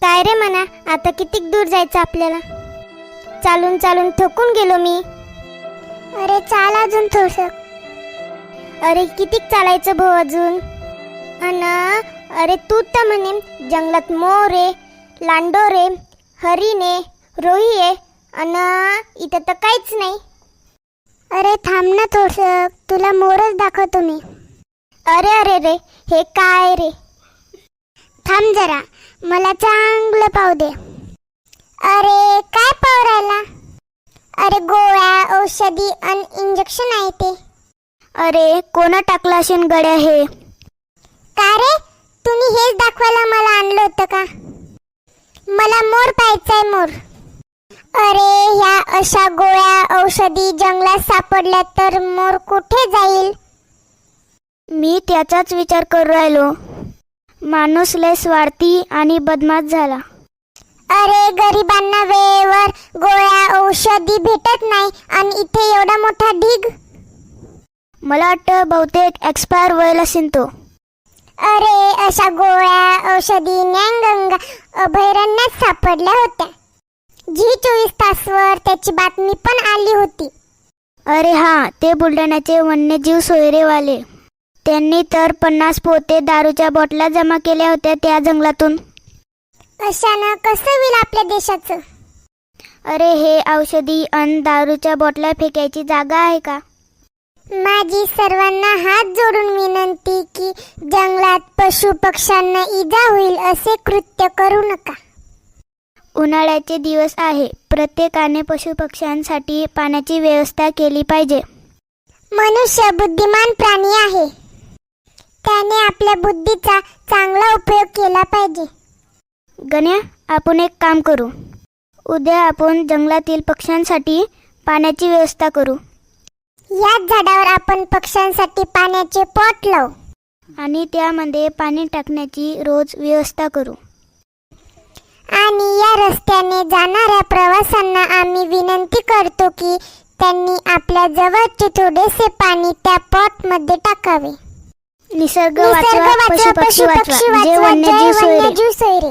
काय रे म्हणा, आता किती दूर जायचं आपल्याला? चालून चालून थकून गेलो मी. अरे चाल अजून थोडंसं. अरे किती चालायचं भाऊ अजून? अरे तू तर म्हणे जंगलात मोर आहे, लांडोर आहे, हरिण आहे, रोही आहे, इथं तर काहीच नाही. अरे थांब ना थोडंसं, तुला मोरच दाखवतो मी. अरे अरे रे, हे काय रे? थांब जरा, मला चांगलं पाहू दे. अरे काय पाहू राहिला? अरे गोळ्या, औषधी आणि इंजेक्शन आहे ते. अरे कोणा टाकला असेल गड्या हे? का रे, तुम्ही हेच दाखवायला मला आणलं होतं का? मला मोर पाहायचाय, मोर. अरे ह्या अशा गोळ्या औषधी जंगलात सापडल्या तर मोर कुठे जाईल? मी त्याचाच विचार करू राहिलो. माणूस लय स्वार्थी आणि बदमाश झाला. अरे गरिबांना वेळेवर गोळ्या औषधी भेटत नाही आणि इथे एवढा मोठा ढीग. मला वाटतं बहुतेक एक्सपायर व्हायला असेल तो. अरे अशा गोळ्या औषधी न्यागंगा अभयारण्यात सापडल्या होत्या. Zee24 तासवर त्याची बातमी पण आली होती. अरे हा, ते बुलढाण्याचे वन्यजीव सोयरेवाले. त्यांनी तर 50 पोते दारूच्या बॉटला जमा केल्या होत्या त्या जंगलातून. अशानं कसं होईल आपल्या देशाचं? अरे हे औषधी अन दारूच्या बॉटला फेकायची जागा आहे का? माझी सर्वांना हात जोडून विनंती की जंगलात पशु पक्ष्यांना इजा होईल असे कृत्य करू नका. उन्हाळ्याचे दिवस आहे. प्रत्येकाने पशुपक्ष्यांसाठी पाण्याची व्यवस्था केली पाहिजे. मनुष्य बुद्धिमान प्राणी आहे. त्याने आपल्या बुद्धीचा चांगला उपयोग केला पाहिजे. गण्या, आपण एक काम करू. उद्या आपण जंगलातील पक्ष्यांसाठी पाण्याची व्यवस्था करू. याच झाडावर आपण पक्ष्यांसाठी पाण्याचे पॉट लावू आणि त्यामध्ये पाणी टाकण्याची रोज व्यवस्था करू. आणि या रस्त्याने जाणाऱ्या प्रवाशांना आम्ही विनंती करतो की त्यांनी आपल्या जवळचे थोडेसे पाणी त्या पॉट मध्ये टाकावे. निसर्ग वाचवा, पशुपक्षी वाचवा. जय वन्यजीव सोयरे.